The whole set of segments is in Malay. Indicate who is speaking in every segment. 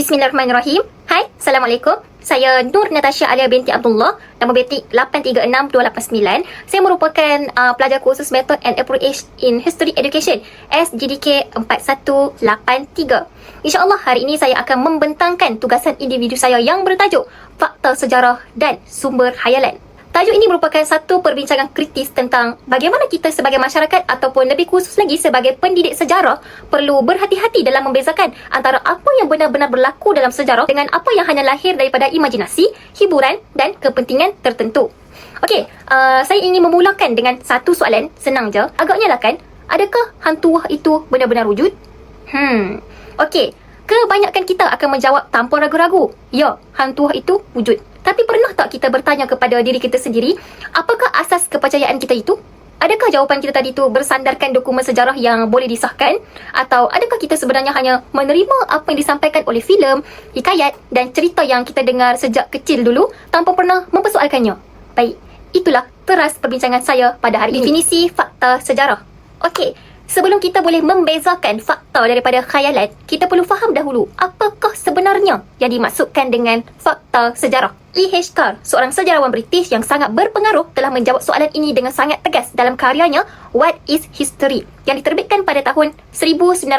Speaker 1: Bismillahirrahmanirrahim. Hai, Assalamualaikum. Saya Nur Natasha Alia binti Abdullah, nombor betik 836289. Saya merupakan pelajar kursus Method and Approach in History Education SGDK 4183. InsyaAllah hari ini saya akan membentangkan tugasan individu saya yang bertajuk Fakta Sejarah dan Sumber Khayalan. Tajuk ini merupakan satu perbincangan kritis tentang bagaimana kita sebagai masyarakat ataupun lebih khusus lagi sebagai pendidik sejarah perlu berhati-hati dalam membezakan antara apa yang benar-benar berlaku dalam sejarah dengan apa yang hanya lahir daripada imajinasi, hiburan dan kepentingan tertentu. Okey, saya ingin memulakan dengan satu soalan, senang je. Agaknya lah kan, adakah hantu wah itu benar-benar wujud? Okey, kebanyakan kita akan menjawab tanpa ragu-ragu. Ya, hantu wah itu wujud. Tapi pernah tak kita bertanya kepada diri kita sendiri, apakah asas kepercayaan kita itu? Adakah jawapan kita tadi itu bersandarkan dokumen sejarah yang boleh disahkan? Atau adakah kita sebenarnya hanya menerima apa yang disampaikan oleh filem, hikayat dan cerita yang kita dengar sejak kecil dulu tanpa pernah mempersoalkannya? Baik, itulah teras perbincangan saya pada hari ini. Definisi fakta sejarah. Okey, sebelum kita boleh membezakan fakta daripada khayalan, kita perlu faham dahulu apakah sebenarnya yang dimaksudkan dengan fakta sejarah. Lee H. Carr, seorang sejarawan British yang sangat berpengaruh, telah menjawab soalan ini dengan sangat tegas dalam karyanya What is History yang diterbitkan pada tahun 1961.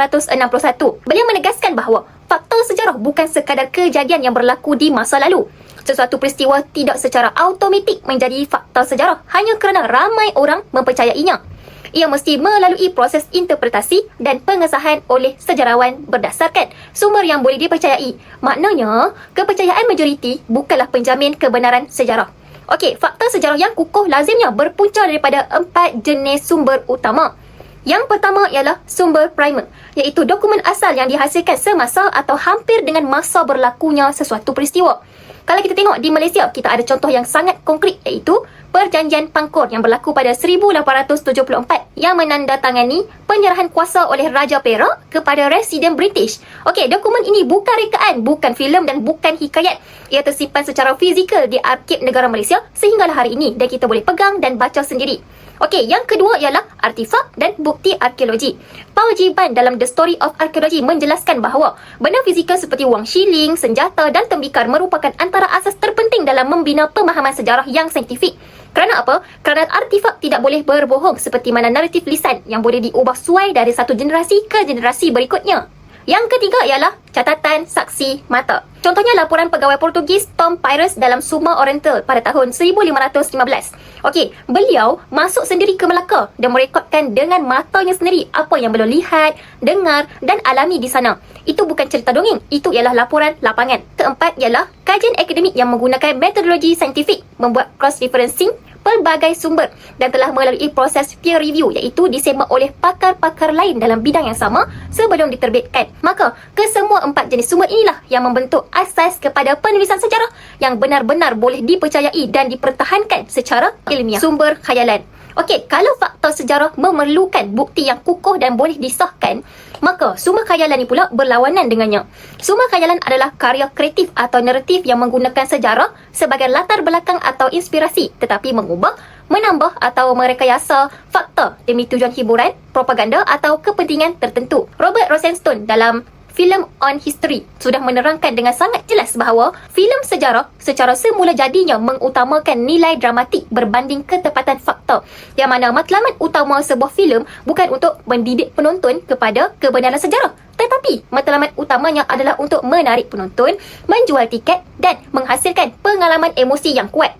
Speaker 1: Beliau menegaskan bahawa fakta sejarah bukan sekadar kejadian yang berlaku di masa lalu. Sesuatu peristiwa tidak secara automatik menjadi fakta sejarah hanya kerana ramai orang mempercayainya. Ia mesti melalui proses interpretasi dan pengesahan oleh sejarawan berdasarkan sumber yang boleh dipercayai. Maknanya, kepercayaan majoriti bukanlah penjamin kebenaran sejarah. Okey, fakta sejarah yang kukuh lazimnya berpunca daripada 4 jenis sumber utama. Yang pertama ialah sumber primer, iaitu dokumen asal yang dihasilkan semasa atau hampir dengan masa berlakunya sesuatu peristiwa. Kalau kita tengok di Malaysia, kita ada contoh yang sangat konkret, iaitu Perjanjian Pangkor yang berlaku pada 1874 yang menandatangani penyerahan kuasa oleh Raja Perak kepada residen British. Okey, dokumen ini bukan rekaan, bukan filem dan bukan hikayat. Ia tersimpan secara fizikal di Arsip Negara Malaysia sehinggalah hari ini dan kita boleh pegang dan baca sendiri. Okey, yang kedua ialah artifak dan bukti arkeologi. Paul Giban dalam The Story of Archaeology menjelaskan bahawa benda fizikal seperti wang shilling, senjata dan tembikar merupakan antara asas terpenting dalam membina pemahaman sejarah yang saintifik. Kerana apa? Kerana artifak tidak boleh berbohong seperti mana naratif lisan yang boleh diubah suai dari satu generasi ke generasi berikutnya. Yang ketiga ialah catatan saksi mata. Contohnya laporan pegawai Portugis Tom Pires dalam Suma Oriental pada tahun 1515. Okey, beliau masuk sendiri ke Melaka dan merekodkan dengan matanya sendiri apa yang beliau lihat, dengar dan alami di sana. Itu bukan cerita dongeng, itu ialah laporan lapangan. Keempat ialah kajian akademik yang menggunakan metodologi saintifik, membuat cross-referencing pelbagai sumber dan telah melalui proses peer review, iaitu disemak oleh pakar-pakar lain dalam bidang yang sama sebelum diterbitkan. Maka, kesemua 4 jenis sumber inilah yang membentuk asas kepada penulisan sejarah yang benar-benar boleh dipercayai dan dipertahankan secara ilmiah. Sumber khayalan. Okey, kalau fakta sejarah memerlukan bukti yang kukuh dan boleh disahkan, maka sumber khayalan ini pula berlawanan dengannya. Sumber khayalan adalah karya kreatif atau naratif yang menggunakan sejarah sebagai latar belakang atau inspirasi, tetapi mengubah, menambah atau merekayasa fakta demi tujuan hiburan, propaganda atau kepentingan tertentu. Robert Rosenstone dalam Film on History sudah menerangkan dengan sangat jelas bahawa filem sejarah secara semula jadinya mengutamakan nilai dramatik berbanding ketepatan fakta, yang mana matlamat utama sebuah filem bukan untuk mendidik penonton kepada kebenaran sejarah, tetapi matlamat utamanya adalah untuk menarik penonton, menjual tiket dan menghasilkan pengalaman emosi yang kuat.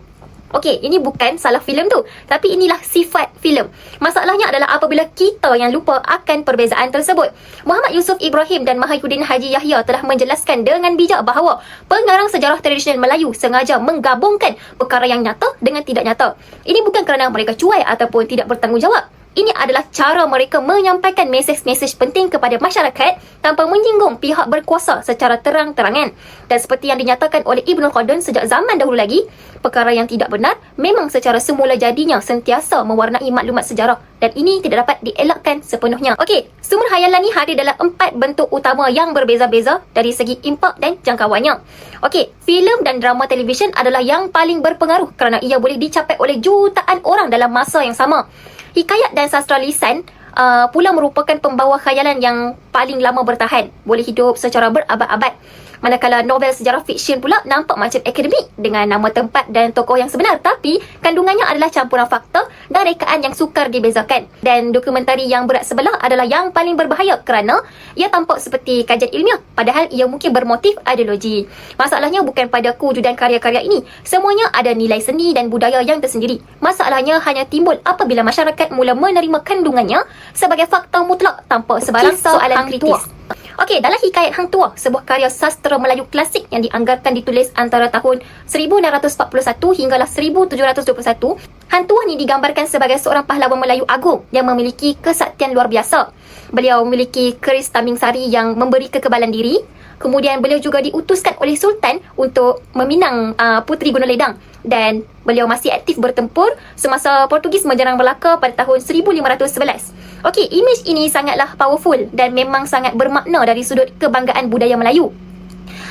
Speaker 1: Okey, ini bukan salah filem tu, tapi inilah sifat filem. Masalahnya adalah apabila kita yang lupa akan perbezaan tersebut. Muhammad Yusuf Ibrahim dan Mahyudin Haji Yahya telah menjelaskan dengan bijak bahawa pengarang sejarah tradisional Melayu sengaja menggabungkan perkara yang nyata dengan tidak nyata. Ini bukan kerana mereka cuai ataupun tidak bertanggungjawab. Ini adalah cara mereka menyampaikan mesej-mesej penting kepada masyarakat tanpa menyinggung pihak berkuasa secara terang-terangan. Dan seperti yang dinyatakan oleh Ibn Khaldun sejak zaman dahulu lagi, perkara yang tidak benar memang secara semula jadinya sentiasa mewarnai maklumat sejarah dan ini tidak dapat dielakkan sepenuhnya. Okey, sumber khayalan ni hadir dalam 4 bentuk utama yang berbeza-beza dari segi impak dan jangkauannya. Okey, filem dan drama televisyen adalah yang paling berpengaruh kerana ia boleh dicapai oleh jutaan orang dalam masa yang sama. Hikayat dan sastra lisan pula merupakan pembawa khayalan yang paling lama bertahan, boleh hidup secara berabad-abad. Manakala novel sejarah fiksyen pula nampak macam akademik dengan nama tempat dan tokoh yang sebenar, tapi kandungannya adalah campuran fakta dan rekaan yang sukar dibezakan. Dan dokumentari yang berat sebelah adalah yang paling berbahaya kerana ia tampak seperti kajian ilmiah padahal ia mungkin bermotif ideologi. Masalahnya bukan pada kewujudan karya-karya ini. Semuanya ada nilai seni dan budaya yang tersendiri. Masalahnya hanya timbul apabila masyarakat mula menerima kandungannya sebagai fakta mutlak tanpa sebarang soalan kritis. Okey, dalam Hikayat Hang Tuah, sebuah karya sastra Melayu klasik yang dianggarkan ditulis antara tahun 1641 hinggalah 1721, Hang Tuah ni digambarkan sebagai seorang pahlawan Melayu agung yang memiliki kesaktian luar biasa. Beliau memiliki keris taming sari yang memberi kekebalan diri. Kemudian beliau juga diutuskan oleh Sultan untuk meminang Puteri Gunung Ledang. Dan beliau masih aktif bertempur semasa Portugis menyerang Melaka pada tahun 1511. Okey, imej ini sangatlah powerful dan memang sangat bermakna dari sudut kebanggaan budaya Melayu.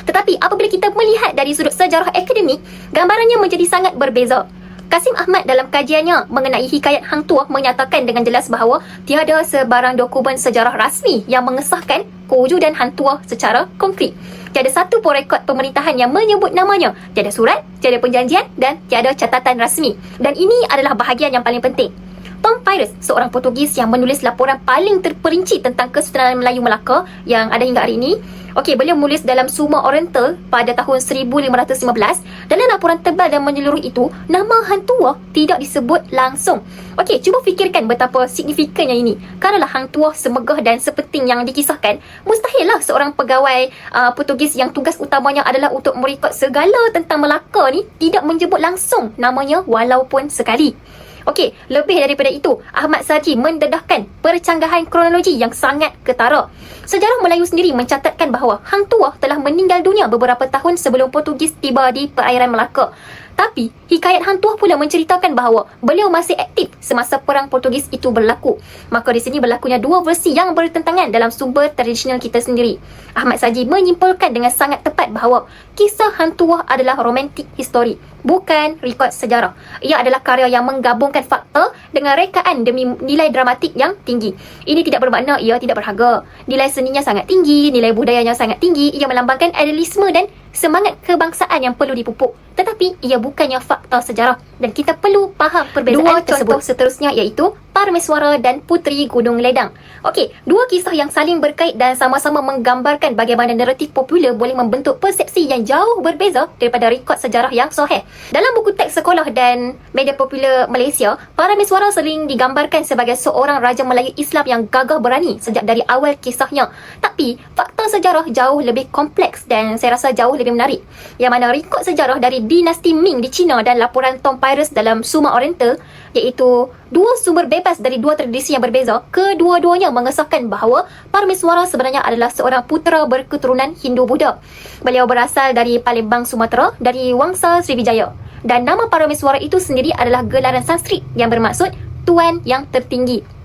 Speaker 1: Tetapi apabila kita melihat dari sudut sejarah akademik, gambarannya menjadi sangat berbeza. Kasim Ahmad dalam kajiannya mengenai Hikayat Hang Tuah menyatakan dengan jelas bahawa tiada sebarang dokumen sejarah rasmi yang mengesahkan kewujudan Hang Tuah secara konkret. Tiada satu pun rekod pemerintahan yang menyebut namanya. Tiada surat, tiada perjanjian dan tiada catatan rasmi. Dan ini adalah bahagian yang paling penting. Tom Pires, seorang Portugis yang menulis laporan paling terperinci tentang Kesultanan Melayu Melaka yang ada hingga hari ini. Okey, beliau menulis dalam Suma Oriental pada tahun 1515. Dalam laporan tebal dan menyeluruh itu, nama Hang Tuah tidak disebut langsung. Okey, cuba fikirkan betapa signifikannya ini. Kerana Hang Tuah semegah dan sepenting yang dikisahkan, mustahillah seorang pegawai Portugis yang tugas utamanya adalah untuk merekod segala tentang Melaka ni tidak menyebut langsung namanya walaupun sekali. Okey, lebih daripada itu, Ahmad Sarji mendedahkan percanggahan kronologi yang sangat ketara. Sejarah Melayu sendiri mencatatkan bahawa Hang Tuah telah meninggal dunia beberapa tahun sebelum Portugis tiba di perairan Melaka. Tapi, Hikayat Hang Tuah pula menceritakan bahawa beliau masih aktif semasa perang Portugis itu berlaku. Maka di sini berlakunya dua versi yang bertentangan dalam sumber tradisional kita sendiri. Ahmad Sarji menyimpulkan dengan sangat tepat bahawa kisah Hang Tuah adalah romantik histori, bukan rekod sejarah. Ia adalah karya yang menggabungkan fakta dengan rekaan demi nilai dramatik yang tinggi. Ini tidak bermakna ia tidak berharga. Nilai seninya sangat tinggi, nilai budayanya sangat tinggi. Ia melambangkan idealisme dan semangat kebangsaan yang perlu dipupuk. Tetapi ia bukannya fakta sejarah dan kita perlu faham perbezaan tersebut. Dua contoh seterusnya iaitu Parameswara dan Puteri Gunung Ledang. Okey, dua kisah yang saling berkait dan sama-sama menggambarkan bagaimana naratif popular boleh membentuk persepsi yang jauh berbeza daripada rekod sejarah yang sahih. Dalam buku teks sekolah dan media popular Malaysia, Parameswara sering digambarkan sebagai seorang raja Melayu Islam yang gagah berani sejak dari awal kisahnya. Tapi, fakta sejarah jauh lebih kompleks dan saya rasa jauh lebih menarik. Yang mana rekod sejarah dari dinasti Ming di China dan laporan Tom Pires dalam Suma Oriental, iaitu dua sumber bebas dari dua tradisi yang berbeza, kedua-duanya mengesahkan bahawa Parameswara sebenarnya adalah seorang putera berketurunan Hindu-Buddha. Beliau berasal dari Palembang, Sumatera, dari Wangsa Sriwijaya. Dan nama Parameswara itu sendiri adalah gelaran Sanskrit yang bermaksud Tuan yang Tertinggi.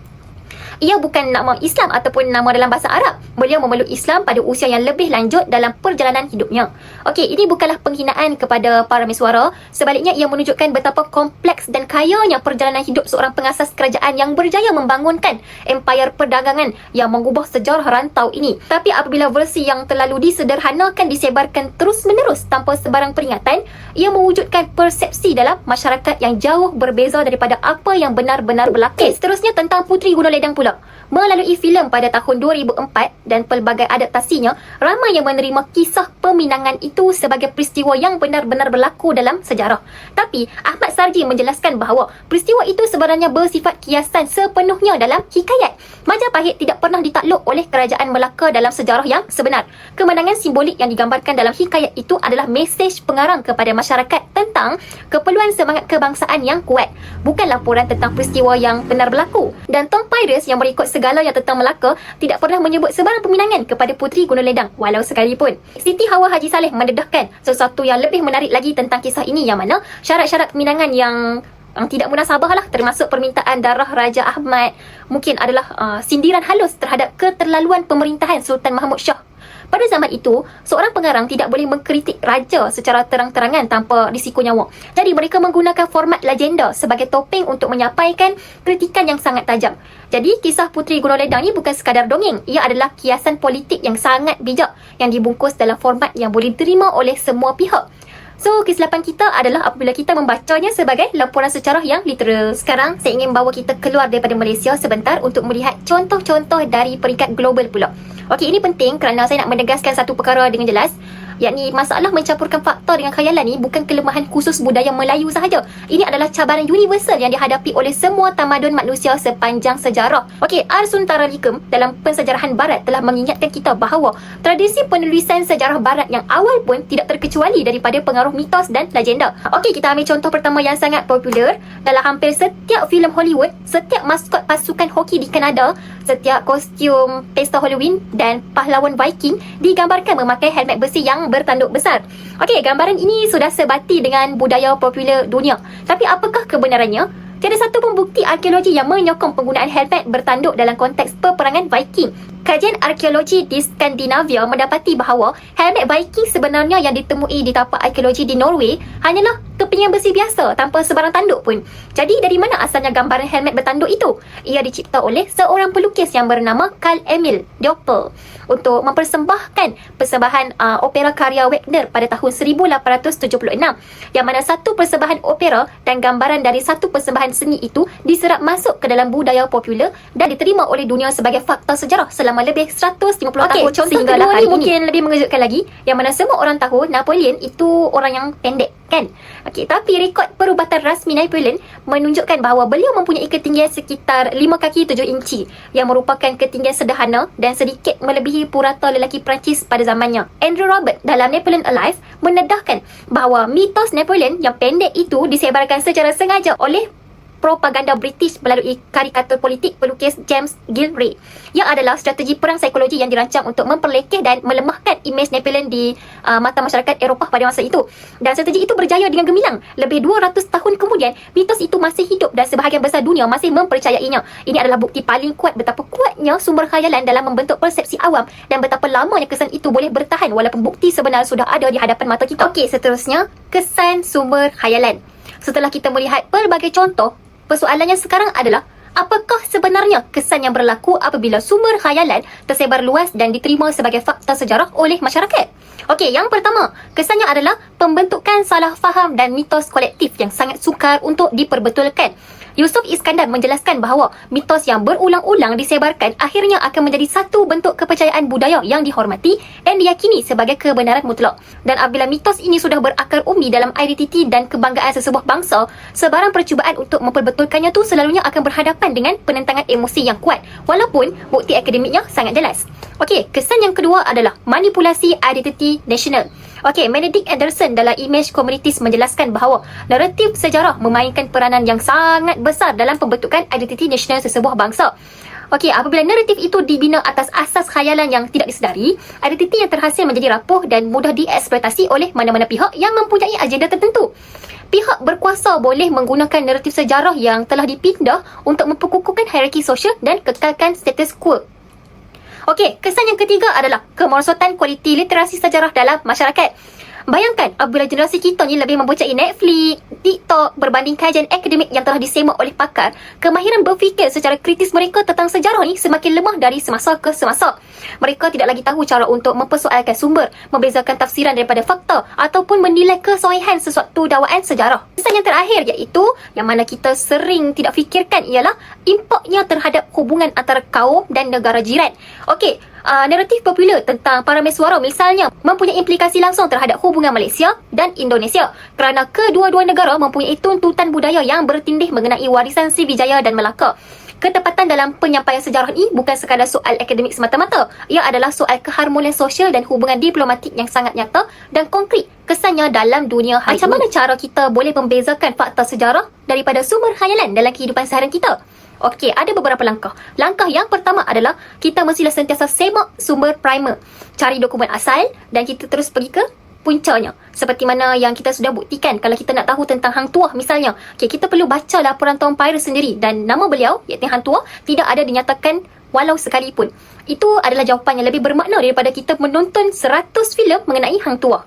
Speaker 1: Ia bukan nama Islam ataupun nama dalam bahasa Arab. Beliau memeluk Islam pada usia yang lebih lanjut dalam perjalanan hidupnya. Okey, ini bukanlah penghinaan kepada Parameswara. Sebaliknya, ia menunjukkan betapa kompleks dan kayanya perjalanan hidup seorang pengasas kerajaan yang berjaya membangunkan empayar perdagangan yang mengubah sejarah rantau ini. Tapi apabila versi yang terlalu disederhanakan disebarkan terus-menerus tanpa sebarang peringatan, ia mewujudkan persepsi dalam masyarakat yang jauh berbeza daripada apa yang benar-benar berlaku. Seterusnya tentang Puteri Gunung Ledang pula. Melalui filem pada tahun 2004 dan pelbagai adaptasinya, ramai yang menerima kisah peminangan itu sebagai peristiwa yang benar-benar berlaku dalam sejarah. Tapi, Ahmad Sarji menjelaskan bahawa peristiwa itu sebenarnya bersifat kiasan sepenuhnya dalam hikayat. Majapahit tidak pernah ditakluk oleh kerajaan Melaka dalam sejarah yang sebenar. Kemenangan simbolik yang digambarkan dalam hikayat itu adalah mesej pengarang kepada masyarakat tentang keperluan semangat kebangsaan yang kuat, bukan laporan tentang peristiwa yang benar berlaku. Dan Tom Pires yang berikut segala yang tentang Melaka tidak pernah menyebut sebarang peminangan kepada Puteri Gunung Ledang walau sekalipun. Siti Hawa Haji Saleh mendedahkan sesuatu yang lebih menarik lagi tentang kisah ini, yang mana syarat-syarat peminangan yang tidak munasabah lah, termasuk permintaan darah Raja Ahmad, mungkin adalah sindiran halus terhadap keterlaluan pemerintahan Sultan Mahmud Shah. Pada zaman itu, seorang pengarang tidak boleh mengkritik raja secara terang-terangan tanpa risiko nyawa. Jadi mereka menggunakan format legenda sebagai topeng untuk menyampaikan kritikan yang sangat tajam. Jadi kisah Puteri Gunung Ledang ni bukan sekadar dongeng, ia adalah kiasan politik yang sangat bijak yang dibungkus dalam format yang boleh diterima oleh semua pihak. So, kesilapan kita adalah apabila kita membacanya sebagai laporan sejarah yang literal. Sekarang, saya ingin bawa kita keluar daripada Malaysia sebentar untuk melihat contoh-contoh dari peringkat global pula. Okey, ini penting kerana saya nak menegaskan satu perkara dengan jelas, yakni masalah mencampurkan fakta dengan khayalan ni bukan kelemahan khusus budaya Melayu sahaja. Ini adalah cabaran universal yang dihadapi oleh semua tamadun manusia sepanjang sejarah. Okey, Arsun Taralikum dalam Pensejarahan Barat telah mengingatkan kita bahawa tradisi penulisan sejarah Barat yang awal pun tidak terkecuali daripada pengaruh mitos dan legenda. Okey, kita ambil contoh pertama yang sangat popular. Dalam hampir setiap filem Hollywood, setiap maskot pasukan hoki di Kanada, setiap kostum pesta Halloween dan pahlawan Viking digambarkan memakai helmet besi yang bertanduk besar. Okey, gambaran ini sudah sebati dengan budaya popular dunia. Tapi apakah kebenarannya? Tiada satu pun bukti arkeologi yang menyokong penggunaan helmet bertanduk dalam konteks peperangan Viking. Kajian arkeologi di Skandinavia mendapati bahawa helmet Viking sebenarnya yang ditemui di tapak arkeologi di Norway hanyalah kepingan besi biasa tanpa sebarang tanduk pun. Jadi dari mana asalnya gambaran helmet bertanduk itu? Ia dicipta oleh seorang pelukis yang bernama Carl Emil Doppel untuk mempersembahkan persembahan opera karya Wagner pada tahun 1876, yang mana satu persembahan opera dan gambaran dari satu persembahan seni itu diserap masuk ke dalam budaya popular dan diterima oleh dunia sebagai fakta sejarah selama lebih 150 tahun sehinggalah hari ini. Mungkin lebih mengejutkan lagi, yang mana semua orang tahu Napoleon itu orang yang pendek, kan? Okey, tapi rekod perubatan rasmi Napoleon menunjukkan bahawa beliau mempunyai ketinggian sekitar 5 kaki 7 inci, yang merupakan ketinggian sederhana dan sedikit melebihi purata lelaki Perancis pada zamannya. Andrew Robert dalam Napoleon Alive mendedahkan bahawa mitos Napoleon yang pendek itu disebarkan secara sengaja oleh propaganda British melalui karikatur politik pelukis James Gillray, yang adalah strategi perang psikologi yang dirancang untuk memperlekeh dan melemahkan imej Napoleon di mata masyarakat Eropah pada masa itu. Dan strategi itu berjaya dengan gemilang. Lebih 200 tahun kemudian, mitos itu masih hidup dan sebahagian besar dunia masih mempercayainya. Ini adalah bukti paling kuat betapa kuatnya sumber khayalan dalam membentuk persepsi awam dan betapa lamanya kesan itu boleh bertahan walaupun bukti sebenar sudah ada di hadapan mata kita. Okey, seterusnya, kesan sumber khayalan. Setelah kita melihat pelbagai contoh, persoalannya sekarang adalah, apakah sebenarnya kesan yang berlaku apabila sumber khayalan tersebar luas dan diterima sebagai fakta sejarah oleh masyarakat? Okey, yang pertama, kesannya adalah pembentukan salah faham dan mitos kolektif yang sangat sukar untuk diperbetulkan. Yusuf Iskandar menjelaskan bahawa mitos yang berulang-ulang disebarkan akhirnya akan menjadi satu bentuk kepercayaan budaya yang dihormati dan diyakini sebagai kebenaran mutlak. Dan apabila mitos ini sudah berakar umbi dalam identiti dan kebanggaan sesebuah bangsa, sebarang percubaan untuk memperbetulkannya tu selalunya akan berhadapan dengan penentangan emosi yang kuat, walaupun bukti akademiknya sangat jelas. Okey, kesan yang kedua adalah manipulasi identiti nasional. Okey, Benedict Anderson dalam Image Communities menjelaskan bahawa naratif sejarah memainkan peranan yang sangat besar dalam pembentukan identiti nasional sesebuah bangsa. Okey, apabila naratif itu dibina atas asas khayalan yang tidak disedari, identiti yang terhasil menjadi rapuh dan mudah dieksploitasi oleh mana-mana pihak yang mempunyai agenda tertentu. Pihak berkuasa boleh menggunakan naratif sejarah yang telah dipindah untuk memperkukuhkan hierarki sosial dan kekalkan status quo. Okey, kesan yang ketiga adalah kemerosotan kualiti literasi sejarah dalam masyarakat. Bayangkan apabila generasi kita ni lebih mempunyai Netflix, TikTok berbanding kajian akademik yang telah disemak oleh pakar, kemahiran berfikir secara kritis mereka tentang sejarah ni semakin lemah dari semasa ke semasa. Mereka tidak lagi tahu cara untuk mempersoalkan sumber, membezakan tafsiran daripada fakta ataupun menilai kesahihan sesuatu dakwaan sejarah. Kesan yang terakhir iaitu yang mana kita sering tidak fikirkan ialah impaknya terhadap hubungan antara kaum dan negara jiran. Okey, naratif popular tentang para mesuara misalnya mempunyai implikasi langsung terhadap hubungan Malaysia dan Indonesia kerana kedua-dua negara mempunyai tuntutan budaya yang bertindih mengenai warisan Sriwijaya dan Melaka. Ketepatan dalam penyampaian sejarah ini bukan sekadar soal akademik semata-mata. Ia adalah soal keharmonian sosial dan hubungan diplomatik yang sangat nyata dan konkret kesannya dalam dunia hari ini. Macam mana cara kita boleh membezakan fakta sejarah daripada sumber khayalan dalam kehidupan seharian kita? Okey, ada beberapa langkah. Langkah yang pertama adalah kita mestilah sentiasa semak sumber primer. Cari dokumen asal dan kita terus pergi ke puncanya. Seperti mana yang kita sudah buktikan kalau kita nak tahu tentang Hang Tuah misalnya. Okey, kita perlu baca laporan Tom Pyre sendiri dan nama beliau, iaitu Hang Tuah, tidak ada dinyatakan walau sekalipun. Itu adalah jawapan yang lebih bermakna daripada kita menonton 100 filem mengenai Hang Tuah.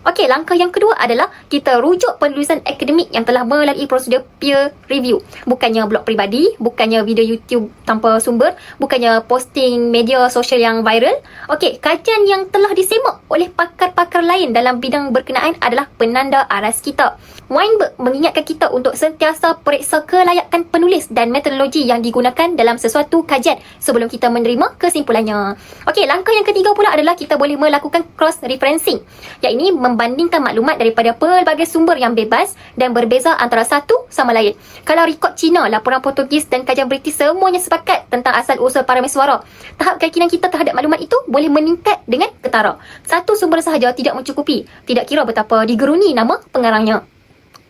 Speaker 1: Okey, langkah yang kedua adalah kita rujuk penulisan akademik yang telah melalui prosedur peer review. Bukannya blog peribadi, bukannya video YouTube tanpa sumber, bukannya posting media sosial yang viral. Okey, kajian yang telah disemak oleh pakar-pakar lain dalam bidang berkenaan adalah penanda aras kita. Weinberg mengingatkan kita untuk sentiasa periksa kelayakan penulis dan metodologi yang digunakan dalam sesuatu kajian sebelum kita menerima kesimpulannya. Okey, langkah yang ketiga pula adalah kita boleh melakukan cross-referencing, iaitu membandingkan maklumat daripada pelbagai sumber yang bebas dan berbeza antara satu sama lain. Kalau rekod Cina, laporan Portugis dan kajian British semuanya sepakat tentang asal-usul parameswara, tahap keyakinan kita terhadap maklumat itu boleh meningkat dengan ketara. Satu sumber sahaja tidak mencukupi, tidak kira betapa digeruni nama pengarangnya.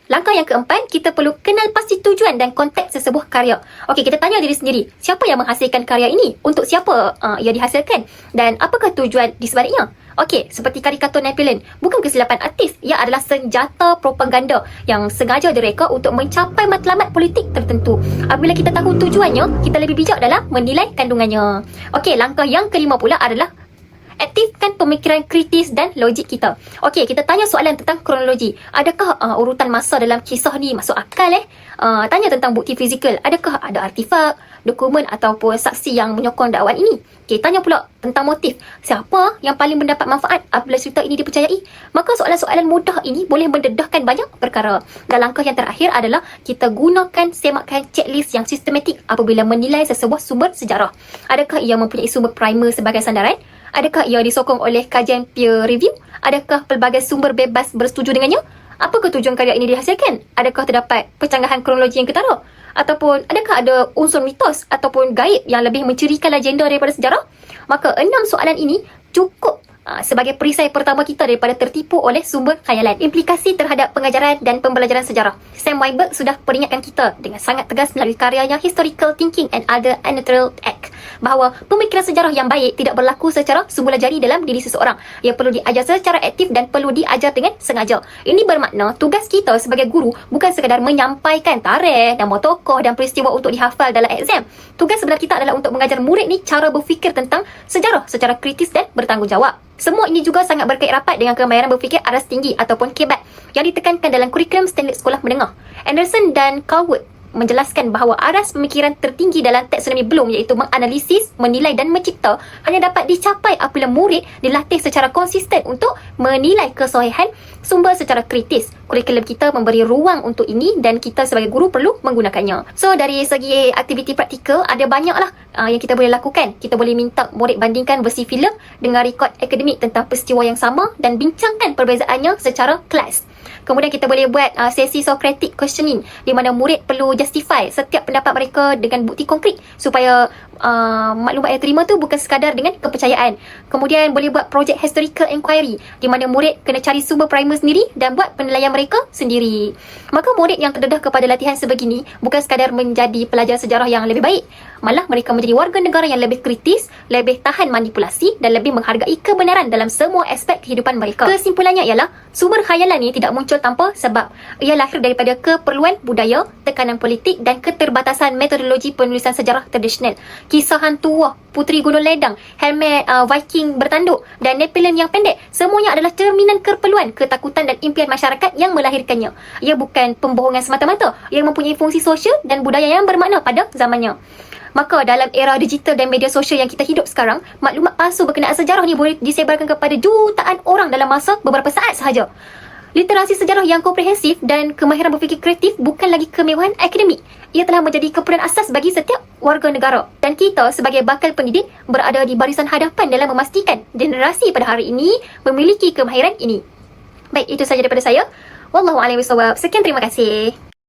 Speaker 1: Langkah yang keempat, kita perlu kenal pasti tujuan dan konteks sesebuah karya. Okey, kita tanya diri sendiri, siapa yang menghasilkan karya ini? Untuk siapa ia dihasilkan? Dan apakah tujuan di sebaliknya? Okey, seperti karikatur Napoleon, bukan kesilapan artis. Ia adalah senjata propaganda yang sengaja direka untuk mencapai matlamat politik tertentu. Apabila kita tahu tujuannya, kita lebih bijak dalam menilai kandungannya. Okey, langkah yang kelima pula adalah aktifkan pemikiran kritis dan logik kita. Okey, kita tanya soalan tentang kronologi. Adakah urutan masa dalam kisah ni masuk akal? Tanya tentang bukti fizikal. Adakah ada artifak, dokumen ataupun saksi yang menyokong dakwaan ini? Okey, tanya pula tentang motif. Siapa yang paling mendapat manfaat apabila cerita ini dipercayai? Maka soalan-soalan mudah ini boleh mendedahkan banyak perkara. Dan langkah yang terakhir adalah kita gunakan semakan checklist yang sistematik apabila menilai sesebuah sumber sejarah. Adakah ia mempunyai sumber primer sebagai sandaran? Adakah ia disokong oleh kajian peer review? Adakah pelbagai sumber bebas bersetuju dengannya? Apakah tujuan karya ini dihasilkan? Adakah terdapat pencanggahan kronologi yang ketara? Ataupun adakah ada unsur mitos ataupun gaib yang lebih mencirikan legenda daripada sejarah? Maka 6 soalan ini cukup sebagai perisai pertama kita daripada tertipu oleh sumber khayalan. Implikasi terhadap pengajaran dan pembelajaran sejarah. Sam Weinberg sudah peringatkan kita dengan sangat tegas melalui karyanya Historical Thinking and Other Unnatural Acts bahawa pemikiran sejarah yang baik tidak berlaku secara semula jari dalam diri seseorang. Ia perlu diajar secara aktif dan perlu diajar dengan sengaja. Ini bermakna tugas kita sebagai guru bukan sekadar menyampaikan tarikh, nama tokoh dan peristiwa untuk dihafal dalam exam. Tugas sebenar kita adalah untuk mengajar murid ni cara berfikir tentang sejarah secara kritis dan bertanggungjawab. Semua ini juga sangat berkait rapat dengan kemahiran berfikir aras tinggi ataupun KBAT yang ditekankan dalam kurikulum standard sekolah menengah. Anderson dan Calwood menjelaskan bahawa aras pemikiran tertinggi dalam taksonomi Bloom iaitu menganalisis, menilai dan mencipta hanya dapat dicapai apabila murid dilatih secara konsisten untuk menilai kesahihan sumber secara kritis. Kurikulum kita memberi ruang untuk ini dan kita sebagai guru perlu menggunakannya. So, dari segi aktiviti praktikal, ada banyaklah yang kita boleh lakukan. Kita boleh minta murid bandingkan versi filem dengan rekod akademik tentang peristiwa yang sama dan bincangkan perbezaannya secara kelas. Kemudian kita boleh buat sesi Socratic questioning di mana murid perlu justify setiap pendapat mereka dengan bukti konkret supaya maklumat yang terima tu bukan sekadar dengan kepercayaan. Kemudian boleh buat project historical inquiry di mana murid kena cari sumber primer sendiri dan buat penilaian mereka sendiri. Maka murid yang terdedah kepada latihan sebegini bukan sekadar menjadi pelajar sejarah yang lebih baik, malah mereka menjadi warga negara yang lebih kritis, lebih tahan manipulasi dan lebih menghargai kebenaran dalam semua aspek kehidupan mereka. Kesimpulannya ialah sumber khayalan ni tidak muncul tanpa sebab. Ia lahir daripada keperluan budaya, tekanan politik dan keterbatasan metodologi penulisan sejarah tradisional. Kisah Hang Tuah, Puteri Gunung Ledang, helmet Viking bertanduk dan Napoleon yang pendek, semuanya adalah cerminan keperluan, ketakutan dan impian masyarakat yang melahirkannya. Ia bukan pembohongan semata-mata, ia mempunyai fungsi sosial dan budaya yang bermakna pada zamannya. Maka dalam era digital dan media sosial yang kita hidup sekarang, maklumat palsu berkenaan sejarah ni boleh disebarkan kepada jutaan orang dalam masa beberapa saat sahaja. Literasi sejarah yang komprehensif dan kemahiran berfikir kreatif bukan lagi kemewahan akademik. Ia telah menjadi keperluan asas bagi setiap warga negara. Dan kita sebagai bakal pendidik berada di barisan hadapan dalam memastikan generasi pada hari ini memiliki kemahiran ini. Baik, itu sahaja daripada saya. Wallahu'alam bishawab. Sekian, terima kasih.